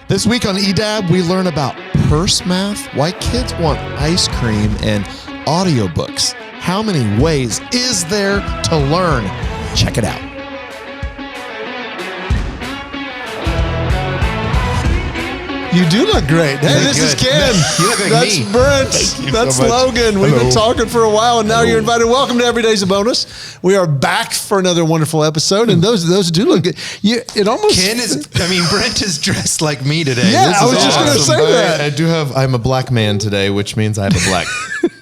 This week on EDAB, we learn about purse math, why kids want ice cream, and audiobooks. How many ways is there to learn? Check it out. You do look great. Hey, this is Kenn. You look like That's me. Brent. That's so much. Logan. We've been Hello. talking for a while, and now you're invited. Welcome to Every Day's a Bonus. We are back for another wonderful episode, and those do look good. It almost Brent is dressed like me today. Yeah, This I is was just awesome. gonna say that. I'm a black man today, which means I have a black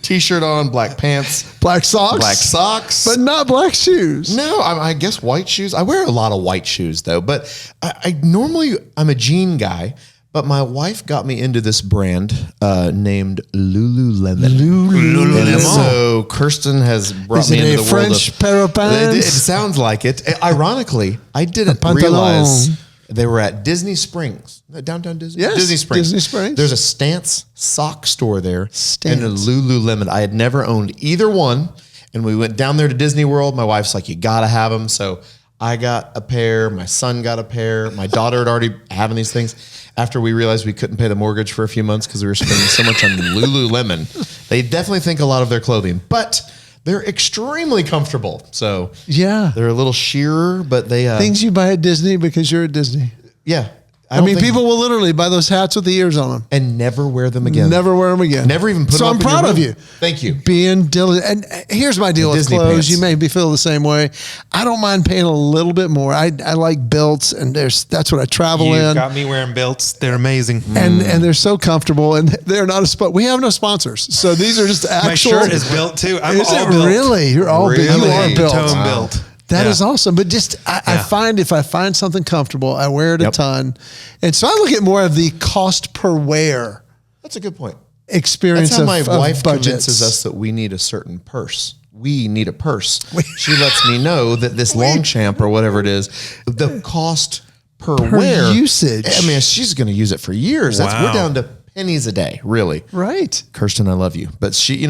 t-shirt on, black pants, black socks, but but not black shoes. no, I guess white shoes. I wear a lot of white shoes though, but I'm a jean guy. But my wife got me into this brand named Lululemon. And so Kirsten has brought me into the French world pair of It pants? sounds like it. Ironically, I didn't pantalon. realize they were at Disney Springs, downtown Disney. Yes, Disney Springs. Disney Springs. There's a Stance sock store there Stance. and a Lululemon. I had never owned either one, and we went down there to Disney World. My wife's like, "You gotta have them," so I got a pair. My son got a pair. My daughter had already having these things. After we realized we couldn't pay the mortgage for a few months because we were spending so much on Lululemon. They definitely think a lot of their clothing, but they're extremely comfortable. So Yeah. they're a little sheerer, but they Things you buy at Disney because you're at Disney. yeah. I mean, people will literally buy those hats with the ears on them. and never wear them again. Never wear them again. Never even put so them up I'm in your proud of room. you. Thank you. Being diligent. And here's my deal with Disney clothes. pants. You may feel the same way. I don't mind paying a little bit more. I like belts, and that's what I travel You in. got me wearing belts. They're amazing. and they're so comfortable, and they're not a spot. We have no sponsors, so these are just actual. My shirt is built too. I'm Is all it built. really? You're all built. You Really? are built. Tone built. That Yeah. is awesome. But just, I find if I find something comfortable, I wear it a Yep. ton. And so I look at more of the cost per wear That's a good point. experience That's how my of wife budgets. convinces us that we need a certain purse. We need a purse. She lets me know that this Longchamp or whatever it is, the cost per wear usage. I mean, she's going to use it for years. We're Wow. down to pennies a day, really. Right. Kirsten, I love you, but she,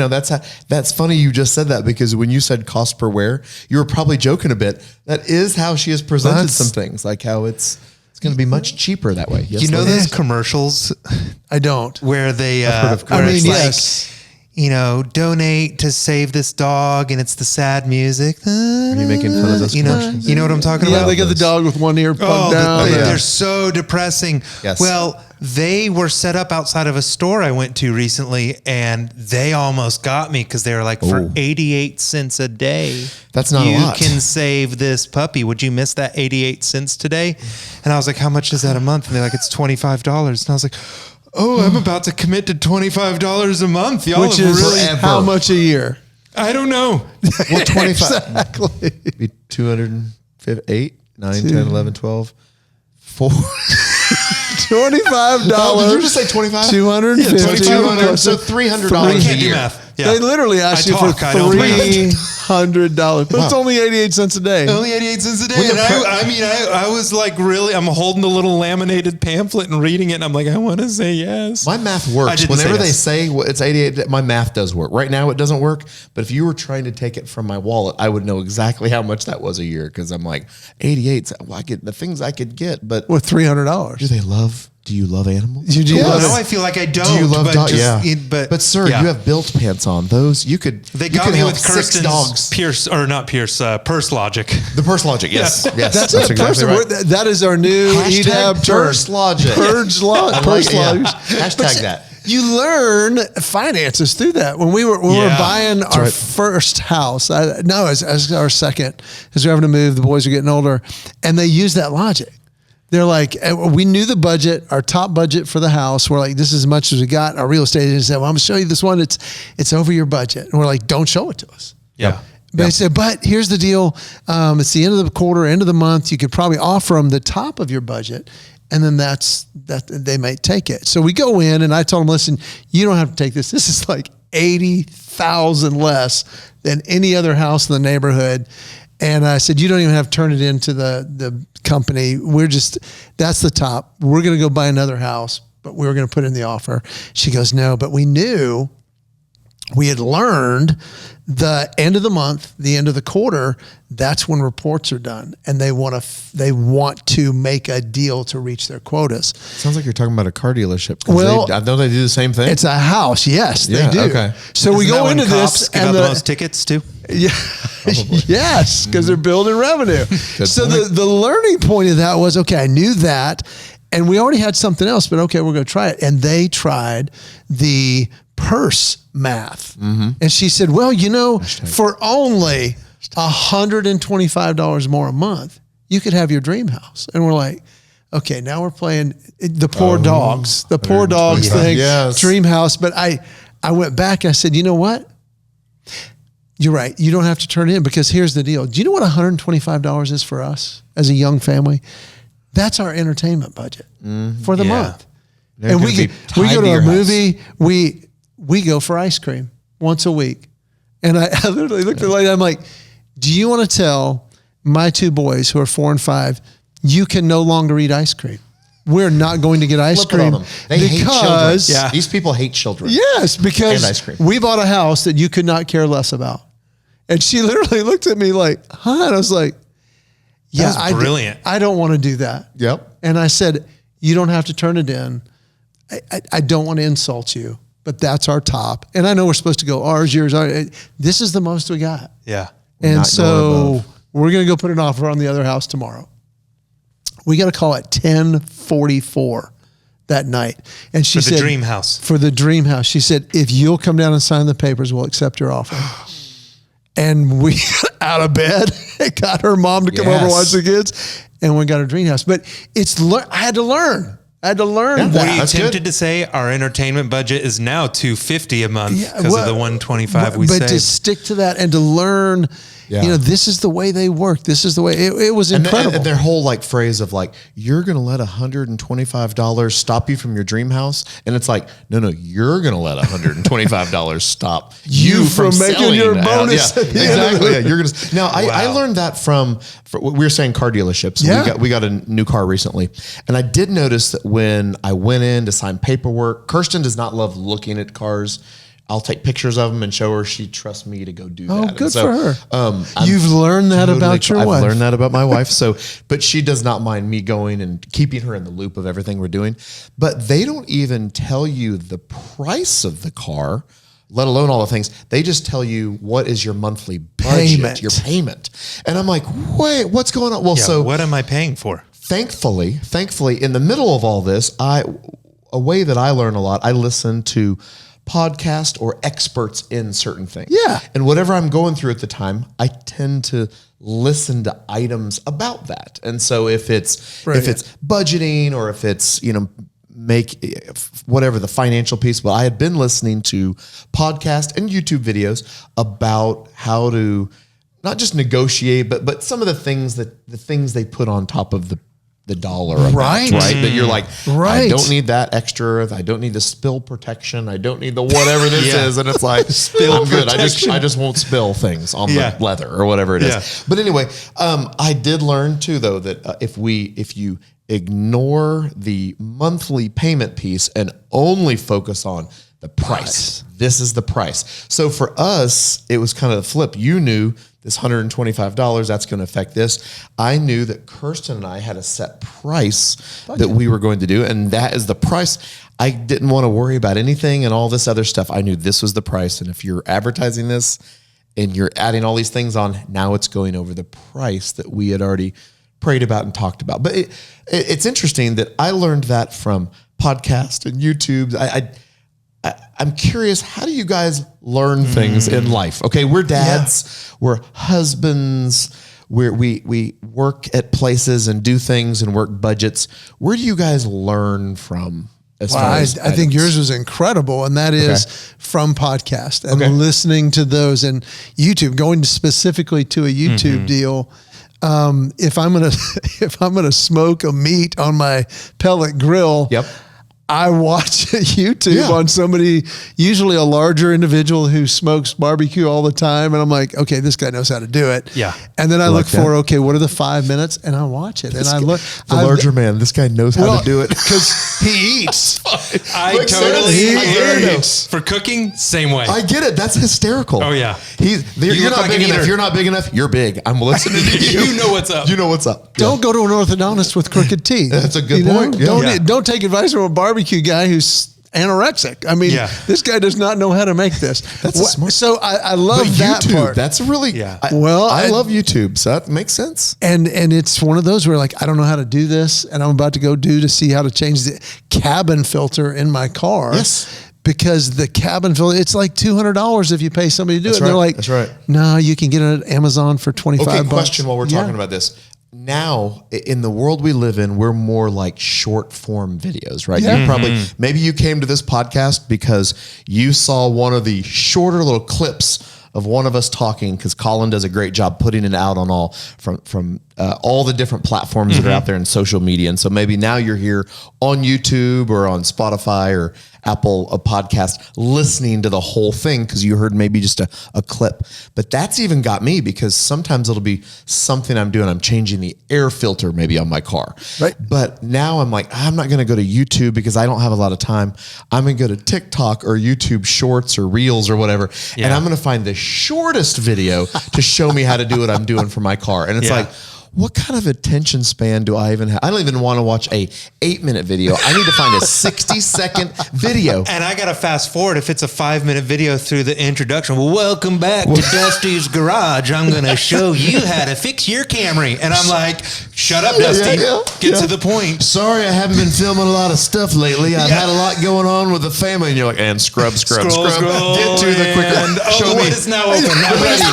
that's funny. You just said that because when you said cost per wear, you were probably joking a bit. That is how she has presented some things, like how it's going to be much cheaper that way. Yes, You know Logan? those commercials I don't. where they, heard of where I mean, it's yes. donate to save this dog, and it's the sad music. Are you making fun of those commercials? You know what I'm talking Yeah, about? they got the dog with one ear plugged down. They're so depressing. Yes. Well, they were set up outside of a store I went to recently, and they almost got me because they were like, for 88 cents a day, That's not a you lot. can save this puppy. Would you miss that 88 cents today? And I was like, how much is that a month? And they're like, it's $25. And I was like, oh, I'm about to commit to $25 a month. Y'all Which have is really, how much a year? I don't know. Well, 25. Exactly. Be 258, 9, 10, 11, 12, 4. $25. Oh, did you just say 25? $250. $2,200. So $300 a Can't do year. math. Yeah. They literally asked I you talk, for I don't do math. $300, but it's only 88 cents a day. Only 88 cents a day. And I was like, really, I'm holding the little laminated pamphlet and reading it. And I'm like, I want to say yes. My math I works. didn't Whenever say they yes. say it's 88, my math does work. Right now it doesn't work, but if you were trying to take it from my wallet, I would know exactly how much that was a year because I'm like, 88, well, I get the things I could get, but With $300. do you love animals? You do Well, love now it. I feel like I don't. Do you love but dogs? just- Yeah. But sir, yeah. you have built pants on. Those, you could, They you got could me help with 6 Kirsten's dogs. purse logic. The purse logic, yes. Yes, That's it. exactly right. That is our new Hashtag EDAB term. purse logic. Purge law. I like Purse it, yeah. logic. Hashtag that. You learn finances through that. When we were buying our right. first house, as our second, as we're having to move, the boys are getting older, and they use that logic. They're like, we knew the budget, our top budget for the house. We're like, this is as much as we got. Our real estate agent said, well, I'm gonna show you this one. It's over your budget. And we're like, don't show it to us. Yeah. But I said, but here's the deal. It's the end of the quarter, end of the month. You could probably offer them the top of your budget. And then that they might take it. So we go in and I told them, listen, you don't have to take this. This is like 80,000 less than any other house in the neighborhood. And I said, you don't even have to turn it into the company. That's the top. We're going to go buy another house, but we were going to put in the offer. She goes, no, but we knew we had learned the end of the month, the end of the quarter, that's when reports are done, and they want to make a deal to reach their quotas. Sounds like you're talking about a car dealership. Well, I know they do the same thing. It's a house. Yes, Yeah, they do. okay. So we Isn't that go when into cops this give out the most tickets too. Yeah. Yes, because they're building revenue. So the learning point of that was, okay, I knew that, and we already had something else, but okay, we're going to try it. And they tried the purse math. And she said, well, for only $125 more a month, you could have your dream house. And we're like, okay, now we're playing the poor dogs thing, yes. dream house. But I went back, I said, you know what? You're right. You don't have to turn it in, because here's the deal. Do you know what $125 is for us as a young family? That's our entertainment budget for the month. And we go to a movie. We go for ice cream once a week. And I literally looked at the lady. I'm like, do you want to tell my two boys who are 4 and 5, you can no longer eat ice cream? We're not going to get ice cream They hate children. Yeah. These people hate children. Yes, because and ice cream. We bought a house that you could not care less about. And she literally looked at me like, huh? And I was like, yeah, That's brilliant. I don't want to do that. Yep. And I said, you don't have to turn it in. I don't want to insult you, but that's our top. And I know we're supposed to go ours, yours, ours. This is the most we got. Yeah. And so we're going to go put an offer on the other house tomorrow. We got a call at 10:44 that night. And she said, for the dream house. For the dream house. She said, if you'll come down and sign the papers, we'll accept your offer. And we out of bed, got her mom to come over and watch the kids, and we got a dream house. But I had to learn. that. Were you tempted to say our entertainment budget is now $250 a month because of the $125 we saved? But to stick to that and to learn, this is the way they work. This is the way it was incredible. And their whole phrase of you're going to let $125 stop you from your dream house. And it's like, no, you're going to let $125 stop you from making your bonus. Yeah, exactly. Yeah, you're going to. Now I learned that from we were saying car dealerships. Yeah. We got a new car recently. And I did notice that when I went in to sign paperwork, Kirsten does not love looking at cars. I'll take pictures of them and show her. She trusts me to go do that. Oh, good for her. I'm You've learned that about your wife. I've learned that about my wife. But she does not mind me going and keeping her in the loop of everything we're doing. But they don't even tell you the price of the car, let alone all the things. They just tell you what is your monthly budget, your payment. And I'm like, wait, what's going on? Well, so what am I paying for? Thankfully, in the middle of all this, a way that I learn a lot, I listen to podcast or experts in certain things. Yeah. And whatever I'm going through at the time, I tend to listen to items about that. And so if it's budgeting or if it's, make whatever the financial piece, but I had been listening to podcasts and YouTube videos about how to not just negotiate, but some of the things they put on top of the dollar amount, right? That you're like, I don't need that extra. I don't need the spill protection. I don't need the whatever this is. And it's like, I'm good. I just won't spill things on the leather or whatever it is. But anyway, I did learn too, though, that if you ignore the monthly payment piece and only focus on the price, this is the price. So for us, it was kind of the flip. You knew this $125, that's going to affect this. I knew that Kirsten and I had a set price that we were going to do, and that is the price. I didn't want to worry about anything and all this other stuff. I knew this was the price, and if you're advertising this and you're adding all these things on, now it's going over the price that we had already prayed about and talked about. But it's interesting that I learned that from podcasts and YouTube. I'm curious, how do you guys learn things in life? Okay, we're dads, we're husbands, we work at places and do things and work budgets. Where do you guys learn from? I think yours was incredible, and that is from podcast and listening to those and YouTube, going specifically to a YouTube deal. If I'm gonna smoke a meat on my pellet grill, I watch YouTube on somebody, usually a larger individual who smokes barbecue all the time. And I'm like, okay, this guy knows how to do it. Yeah. And then I look for, okay, what are the 5 minutes? And I watch it. And I look. The larger man, this guy knows how to do it. Because he eats. I totally agree. For cooking, same way. I get it. That's hysterical. Oh, yeah. You're not big enough. If you're not big enough, you're big. I'm listening to you. You know what's up. You know what's up. Don't go to an orthodontist with crooked teeth. That's a good point. Yeah. Don't take advice from a barbecue guy who's anorexic. I mean, this guy does not know how to make this. That's smart. So I love that YouTube, part. That's really, I love YouTube. So that makes sense. And it's one of those where like, I don't know how to do this, and I'm about to go to see how to change the cabin filter in my car. Yes. Because the cabin filter, it's like $200 if you pay somebody to do it. And they're like, that's right. No, you can get it at Amazon for $25. Okay, question while we're talking about this. Now, in the world we live in, we're more like short form videos, right? Yeah. You probably, maybe you came to this podcast because you saw one of the shorter little clips of one of us talking, because Colin does a great job putting it out on all from all the different platforms that are out there in social media. And so maybe now you're here on YouTube or on Spotify or Apple, a podcast, listening to the whole thing because you heard maybe just a clip. But that's even got me, because sometimes it'll be something I'm doing. I'm changing the air filter maybe on my car. Right. But now I'm like, I'm not going to go to YouTube because I don't have a lot of time. I'm going to go to TikTok or YouTube Shorts or Reels or whatever. Yeah. And I'm going to find the shortest video to show me how to do what I'm doing for my car. And it's like, what kind of attention span do I even have? I don't even want to watch a 8-minute video. I need to find a 60-second video. And I got to fast forward if it's a 5-minute video through the introduction. Well, welcome back to Dusty's Garage. I'm going to show you how to fix your Camry. And I'm like, shut up, Dusty. Get to the point. Sorry, I haven't been filming a lot of stuff lately. I've had a lot going on with the family. And you're like, and scrub. Scroll. Get to the quicker. Show me. It's now open. I'm ready.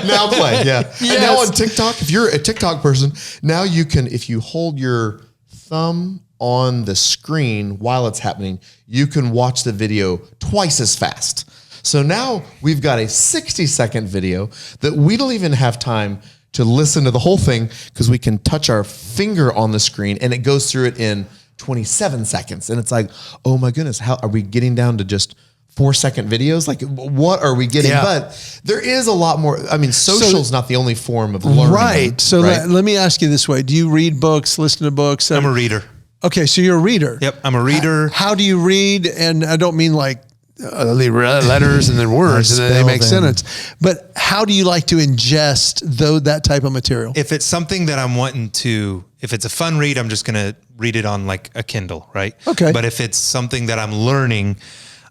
Now play. Yeah. Yes. And now on TikTok, if you're a TikTok person, now you can, if you hold your thumb on the screen while it's happening, you can watch the video twice as fast. So now we've got a 60-second video that we don't even have time to listen to the whole thing, because we can touch our finger on the screen and it goes through it in 27 seconds. And it's like, oh my goodness, how are we getting down to just 4-second videos? Like, what are we getting? But there is a lot more. I mean, social's not the only form of learning. Right. So let me ask you this way. Do you read books, listen to books? I'm a reader. Okay. So you're a reader. Yep. I'm a reader. How do you read? And I don't mean like letters and then words and then they make sentence, but how do you like to ingest that type of material? If it's something that I'm wanting to, if it's a fun read, I'm just going to read it on like a Kindle, right? Okay. But if it's something that I'm learning,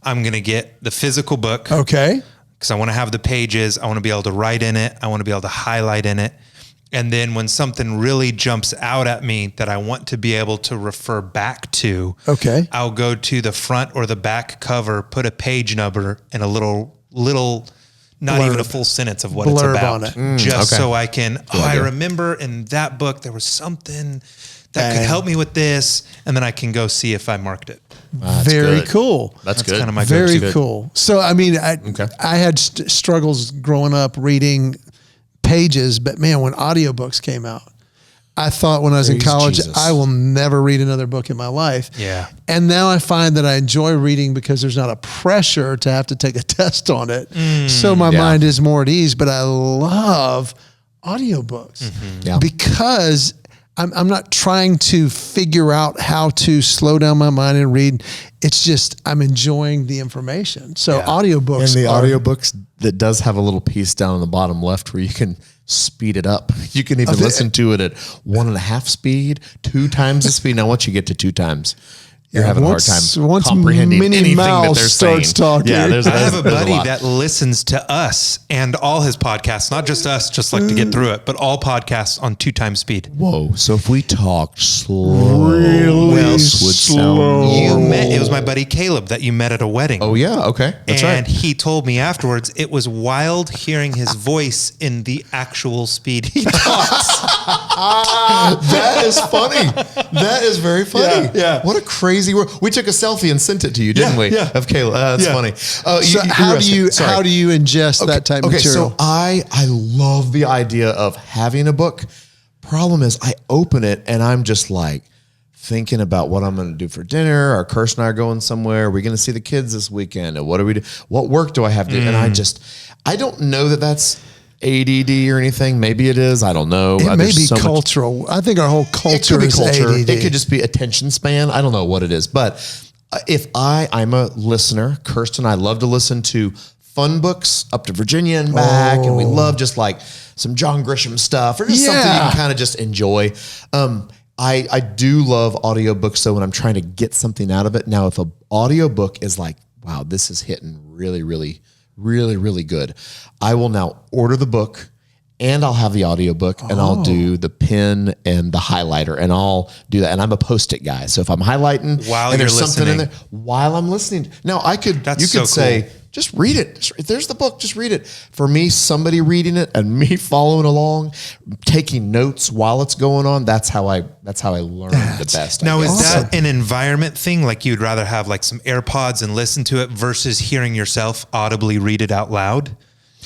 I'm going to get the physical book. Okay. Because I want to have the pages. I want to be able to write in it. I want to be able to highlight in it. And then when something really jumps out at me that I want to be able to refer back to, I'll go to the front or the back cover, put a page number and a little, not even a full sentence of what it's about. On it. So I can, I remember in that book, there was something that could help me with this. And then I can go see if I marked it. Very cool. That's good. Kind of my very cool. So, I mean, I had struggles growing up reading pages, but man, when audiobooks came out, I thought when I was in college, I will never read another book in my life. Yeah. And now I find that I enjoy reading because there's not a pressure to have to take a test on it. So my mind is more at ease, but I love audiobooks because I'm not trying to figure out how to slow down my mind and read. It's just, I'm enjoying the information. So audiobooks. And the audiobooks that does have a little piece down on the bottom left where you can speed it up. You can even listen to it at 1.5 speed, 2 times the speed. Now, once you get to 2 times, you're having a hard time comprehending anything that they're starts saying. Talking. Yeah, I have a buddy that listens to us and all his podcasts, not just us, just like to get through it, but all podcasts on 2 times speed. Whoa. So if we talked slow, really slow. It was my buddy Caleb that you met at a wedding. Oh yeah. Okay. That's right. And he told me afterwards, it was wild hearing his voice in the actual speed he talks. That is funny. That is very funny. Yeah. What a crazy word. We took a selfie and sent it to you, didn't we? Yeah. Of Caleb. That's funny. So how do you ingest that type of material? So I love the idea of having a book. Problem is I open it and I'm just like thinking about what I'm going to do for dinner. Our Kirsten and I are going somewhere. Are we going to see the kids this weekend? And what do we do? What work do I have to do? And I don't know that that's ADD or anything. Maybe it is. I don't know. It may be cultural. I think our whole culture is ADD. It could just be attention span. I don't know what it is. But if I'm a listener, Kirsten, I love to listen to fun books up to Virginia and back. And we love just like some John Grisham stuff or just something you can kind of just enjoy. I do love audiobooks though when I'm trying to get something out of it. Now, if an audiobook is like, wow, this is hitting really, really, really, really good, I will now order the book and I'll have the audiobook and I'll do the pen and the highlighter and I'll do that. And I'm a Post-it guy. So if I'm highlighting while and you're there's something listening. in there while I'm listening, now you could say, just read it. If there's the book, just read it. For me, somebody reading it and me following along, taking notes while it's going on, that's how I learn the best. Now, is that an environment thing? Like you'd rather have like some AirPods and listen to it versus hearing yourself audibly read it out loud?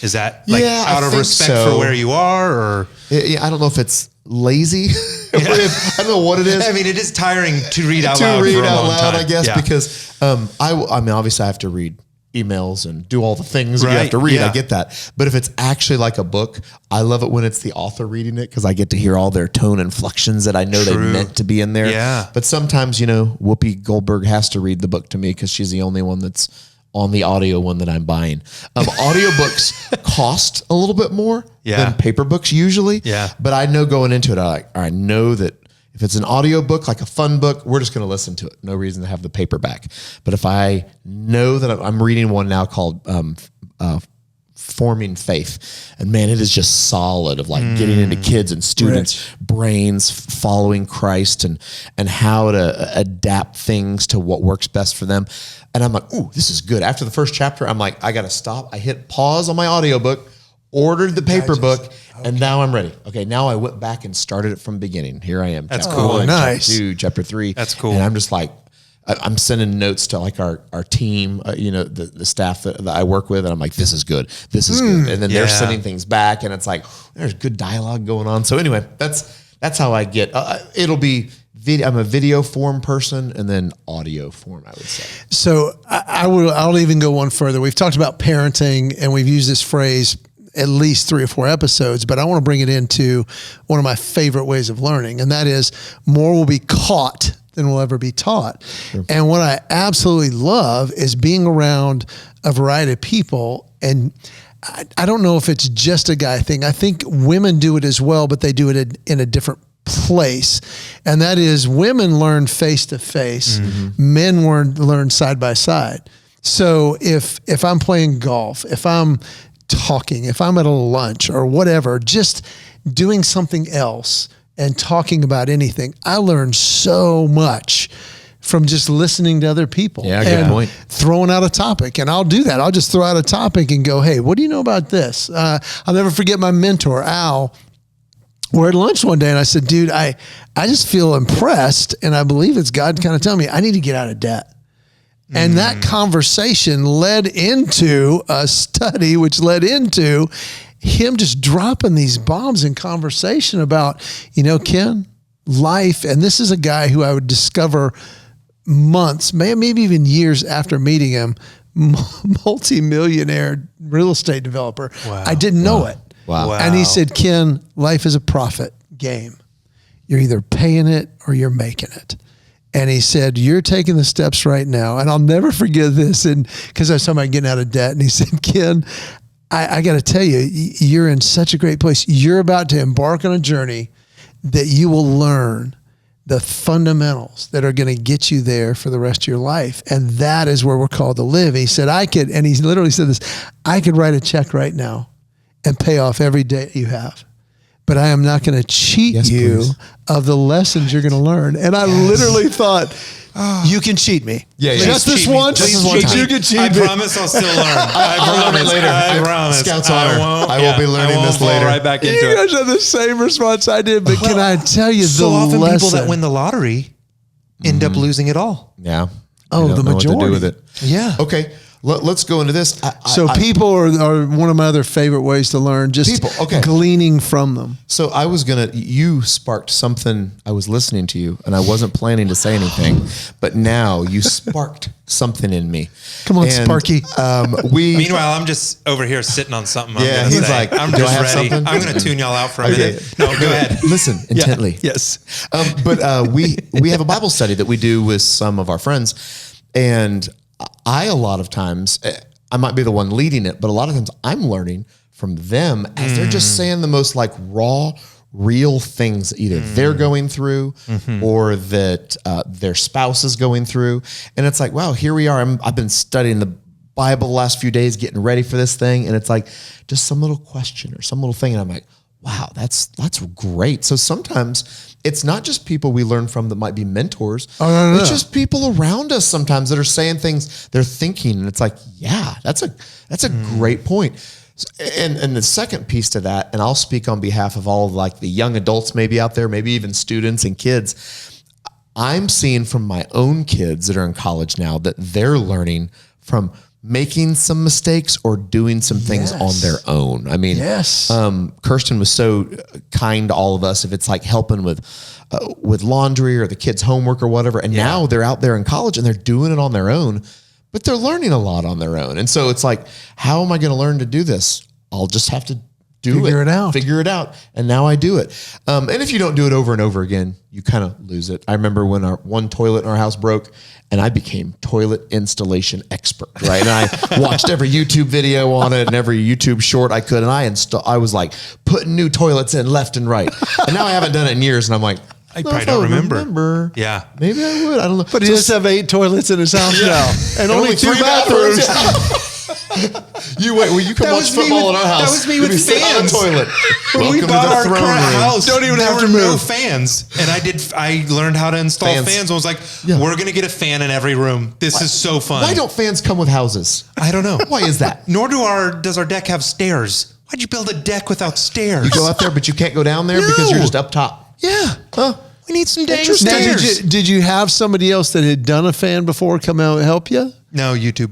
Is that like out of respect for where you are, or? Yeah, I don't know if it's lazy. I don't know what it is. I mean, it is tiring to read out loud. I guess, because I mean, obviously I have to read emails and do all the things that you have to read. I get that. But if it's actually like a book, I love it when it's the author reading it because I get to hear all their tone inflections that I know they meant to be in there. Yeah. But sometimes, Whoopi Goldberg has to read the book to me because she's the only one that's on the audio one that I'm buying. Audiobooks cost a little bit more than paper books usually. Yeah. But I know going into it, I know that if it's an audiobook, like a fun book, we're just going to listen to it. No reason to have the paperback. But if I know that I'm reading one now called Forming Faith, and man, it is just solid of like getting into kids and students' brains, following Christ and how to adapt things to what works best for them. And I'm like, ooh, this is good. After the first chapter, I'm like, I got to stop. I hit pause on my audiobook, ordered the paper book, and now I'm ready. Okay, now I went back and started it from the beginning. Here I am. That's chapter cool. 1, Nice. Chapter 2, chapter 3. That's cool. And I'm just like, I'm sending notes to like our team, the staff that I work with, and I'm like, this is good. This is good. And then they're sending things back, and it's like, there's good dialogue going on. So anyway, that's how I get. It'll be video. I'm a video form person, and then audio form, I would say. So I'll even go one further. We've talked about parenting, and we've used this phrase at least 3 or 4 episodes, but I want to bring it into one of my favorite ways of learning, and that is more will be caught than will ever be taught. Sure. And what I absolutely love is being around a variety of people. And I don't know if it's just a guy thing. I think women do it as well, but they do it in a different place. And that is women learn face to face, men learn side by side. So if I'm playing golf, if I'm talking, if I'm at a lunch or whatever, just doing something else and talking about anything, I learn so much from just listening to other people. Yeah, good point. Throwing out a topic. And I'll do that. I'll just throw out a topic and go, hey, what do you know about this? I'll never forget my mentor, Al. We're at lunch one day and I said, dude, I just feel impressed, and I believe it's God kind of telling me I need to get out of debt. And that conversation led into a study, which led into him just dropping these bombs in conversation about, Ken, life. And this is a guy who I would discover months, maybe even years after meeting him, multi-millionaire real estate developer. Wow. I didn't know it. Wow. And he said, Ken, life is a profit game. You're either paying it or you're making it. And he said, you're taking the steps right now. And I'll never forget this. And because I was talking about getting out of debt. And he said, Ken, I got to tell you, you're in such a great place. You're about to embark on a journey that you will learn the fundamentals that are going to get you there for the rest of your life. And that is where we're called to live. He said, and he literally said this, I could write a check right now and pay off every day you have. But I am not going to cheat you of the lessons you're going to learn. And I literally thought, you can cheat me. Yeah, just this once. Just this one time. You can cheat I me. promise I'll still learn. I'll learn it later. I promise. Scouts honor. I will be learning this later. Right back into You it. guys have the same response I did, but can I tell you So the often lesson? people that win the lottery end up losing it all. Yeah. Oh, You don't the know what to do majority. with it. Yeah. Okay. let's go into this. People are one of my other favorite ways to learn, just gleaning from them. So you sparked something. I was listening to you and I wasn't planning to say anything, but now you sparked something in me. Come on, Sparky. Meanwhile, I'm just over here sitting on something. He's like, I'm just ready. Something? I'm going to tune y'all out for a minute. No, go ahead. Listen intently. Yes. But we have a Bible study that we do with some of our friends, and a lot of times, I might be the one leading it, but a lot of times I'm learning from them as they're just saying the most like raw, real things that either they're going through or that their spouse is going through. And it's like, wow, here we are. I've been studying the Bible the last few days, getting ready for this thing. And it's like just some little question or some little thing. And I'm like, wow, that's great. So sometimes it's not just people we learn from that might be mentors. No. It's just people around us sometimes that are saying things they're thinking. And it's like, yeah, that's a great point. And the second piece to that, and I'll speak on behalf of all of like the young adults maybe out there, maybe even students and kids. I'm seeing from my own kids that are in college now that they're learning from making some mistakes or doing some things on their own. I mean, Kirsten was so kind to all of us. If it's like helping with laundry or the kids' homework or whatever, and now they're out there in college and they're doing it on their own, but they're learning a lot on their own. And so it's like, how am I going to learn to do this? I'll just have to figure it out. And now I do it. And if you don't do it over and over again, you kind of lose it. I remember when our one toilet in our house broke and I became toilet installation expert, right? And I watched every YouTube video on it and every YouTube short I could. And I was like putting new toilets in left and right. And now I haven't done it in years. And I'm like, I probably don't remember. Yeah. Maybe I would. I don't know. But he does have 8 toilets in his house now. And only 2 bathrooms. You wait. Well, you can watch football in our house. That was me with fans. On the toilet. When we bought our current house, don't even have to move. move. No fans, and I learned how to install fans. I was like, we're gonna get a fan in every room. This is so fun. Why don't fans come with houses? I don't know. Why is that? Nor does our deck have stairs. Why'd you build a deck without stairs? You go out there, but you can't go down there because you're just up top. Yeah. We need some dang stairs. Now, did you have somebody else that had done a fan before come out and help you? No, YouTube.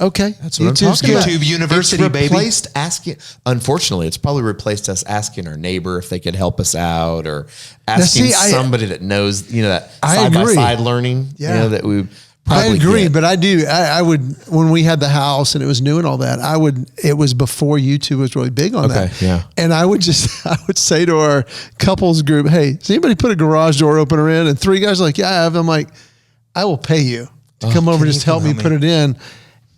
Okay. That's what I'm talking about. YouTube University, it's replaced asking. Unfortunately, it's probably replaced us asking our neighbor if they could help us out or asking somebody that knows, that side-by-side learning, that we probably agree, get. but I would, when we had the house and it was new and all that, it was before YouTube was really big on that. Yeah. And I would say to our couples group, hey, does anybody put a garage door opener in? And 3 guys are like, yeah, I have. I'm like, I will pay you to come over and just help me put it in.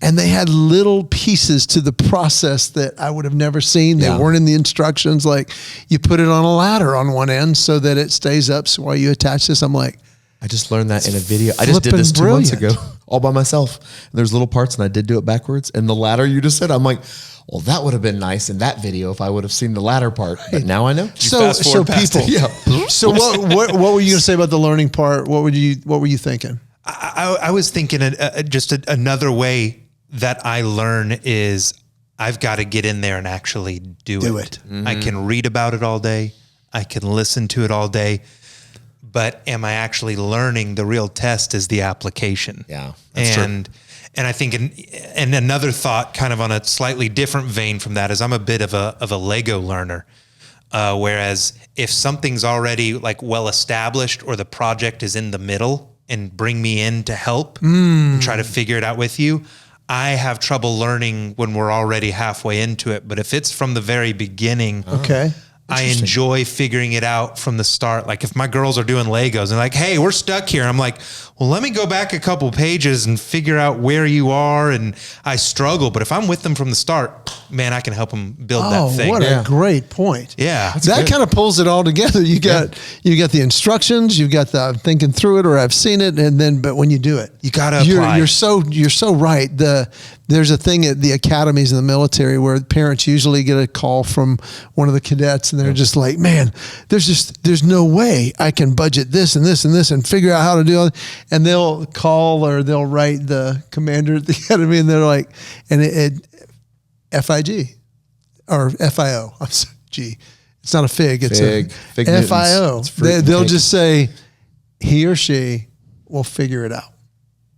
And they had little pieces to the process that I would have never seen. They weren't in the instructions. Like you put it on a ladder on one end so that it stays up. So while you attach this, I'm like, I just learned that in a video. I just did this 2 months ago all by myself. And there's little parts and I did do it backwards. And the ladder you just said, I'm like, well, that would have been nice in that video if I would have seen the ladder part. But now I know. So people, So what were you going to say about the learning part? What were you thinking? I was thinking just another way that I learn is I've got to get in there and actually do it. Mm-hmm. I can read about it all day. I can listen to it all day. But am I actually learning? The real test is the application. Yeah. That's true. And I think, and another thought kind of on a slightly different vein from that is I'm a bit of a Lego learner. Whereas if something's already like well established or the project is in the middle and bring me in to help and try to figure it out with you, I have trouble learning when we're already halfway into it. But if it's from the very beginning, I enjoy figuring it out from the start. Like if my girls are doing Legos and like, hey, we're stuck here. I'm like, well, let me go back a couple pages and figure out where you are. And I struggle, but if I'm with them from the start, man, I can help them build that thing. What a great point. Yeah. That kind of pulls it all together. You got the instructions, you got the thinking through it, or I've seen it. And then, but when you do it, you got to apply. You're so right. There's a thing at the academies in the military where parents usually get a call from one of the cadets and they're just like, man, there's no way I can budget this and this and this and figure out how to do it. And they'll call or they'll write the commander at the academy and they're like, and it FIG or FIO. I'm sorry, G. It's not a fig. It's fig FIO. They'll just say he or she will figure it out.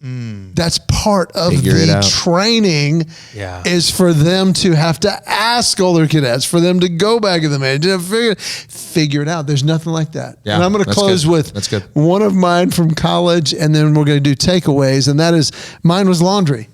That's part of the training is for them to have to ask older cadets, for them to go back in the main, to figure it out. There's nothing like that. Yeah, and I'm going to close with one of mine from college, and then we're going to do takeaways, and that is, mine was laundry.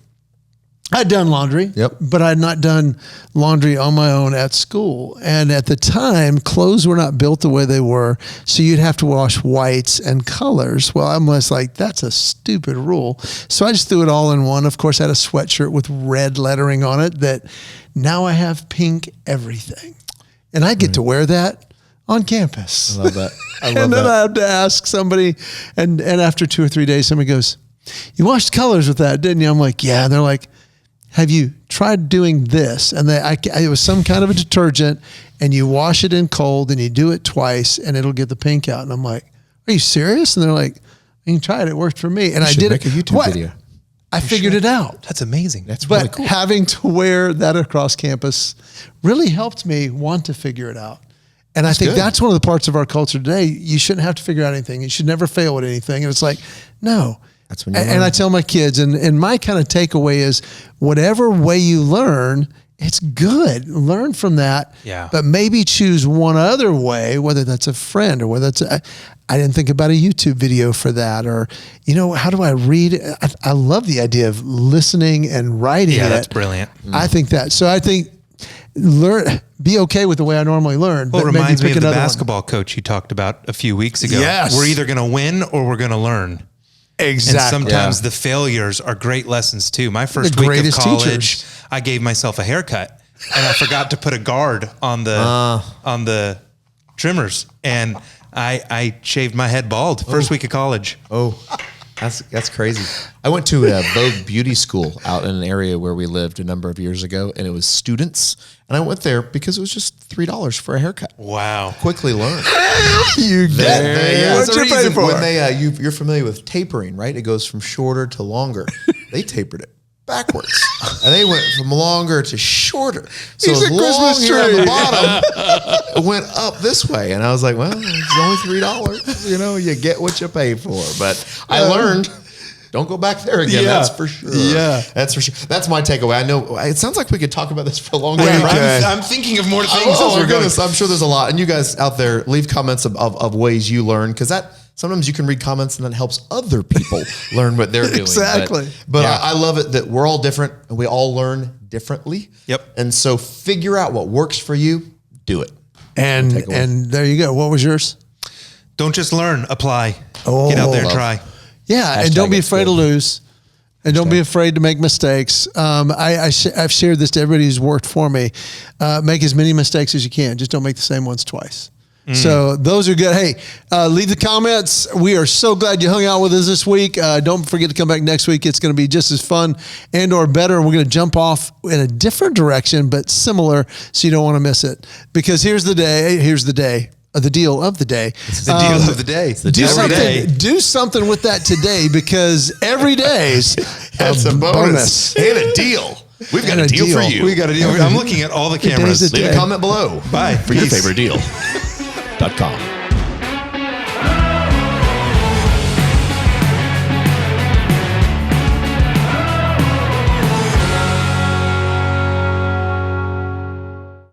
I'd done laundry, but I had not done laundry on my own at school. And at the time, clothes were not built the way they were, so you'd have to wash whites and colors. Well, I'm just like, that's a stupid rule. So I just threw it all in one. Of course, I had a sweatshirt with red lettering on it that now I have pink everything. And I get to wear that on campus. I love that. And then I have to ask somebody, and after 2 or 3 days, somebody goes, "You washed colors with that, didn't you?" I'm like, "Yeah." And they're like, "Have you tried doing this?" And it was some kind of a detergent, and you wash it in cold and you do it twice and it'll get the pink out. And I'm like, "Are you serious?" And they're like, "You can try it. It worked for me." And I did make a YouTube video. I figured it out. That's amazing. That's really cool. But having to wear that across campus really helped me want to figure it out. And I think that's one of the parts of our culture today. You shouldn't have to figure out anything. You should never fail at anything. And it's like, no. That's when you learn. And I tell my kids, and my kind of takeaway is, whatever way you learn, it's good. Learn from that. Yeah. But maybe choose one other way, whether that's a friend or whether it's I didn't think about a YouTube video for that, or, how do I read? I love the idea of listening and writing. Yeah, that's brilliant. I think that. So I think be okay with the way I normally learn. Well, but it reminds me of the basketball coach you talked about a few weeks ago. Yes. We're either going to win or we're going to learn. Exactly. And sometimes the failures are great lessons too. My first week of college, I gave myself a haircut and I forgot to put a guard on the trimmers, and I shaved my head bald first week of college. Oh, that's crazy. I went to a Vogue beauty school out in an area where we lived a number of years ago, and it was students. And I went there because it was just $3 for a haircut. Wow. Quickly learned. What'd you pay for? When you're familiar with tapering, right? It goes from shorter to longer. They tapered it backwards. And they went from longer to shorter. So He's a Christmas here tree. at the bottom, it went up this way. And I was like, well, it's only $3. You get what you pay for. But I learned, don't go back there again. Yeah. That's for sure. Yeah. That's for sure. That's my takeaway. I know it sounds like we could talk about this for a long time. I'm thinking of more things. Oh, my goodness. I'm sure there's a lot. And you guys out there, leave comments of ways you learn, because sometimes you can read comments and that helps other people learn what they're doing. Exactly. But I love it that we're all different and we all learn differently. Yep. And so figure out what works for you, do it. And there you go. What was yours? Don't just learn, apply. Oh, get out there and try. Yeah, and don't be afraid to lose. And don't be afraid to make mistakes. I've shared this to everybody who's worked for me. Make as many mistakes as you can. Just don't make the same ones twice. So those are good. Hey, leave the comments. We are so glad you hung out with us this week. Don't forget to come back next week. It's going to be just as fun and or better. And we're going to jump off in a different direction, but similar, so you don't want to miss it. Because here's the day. The deal of the day. It's the deal of the day. Do something with that today, because every day's a bonus and a deal. We've got a deal for you. We got a deal. I'm looking at all the cameras. Leave a comment below. Bye. For your favorite deal.com.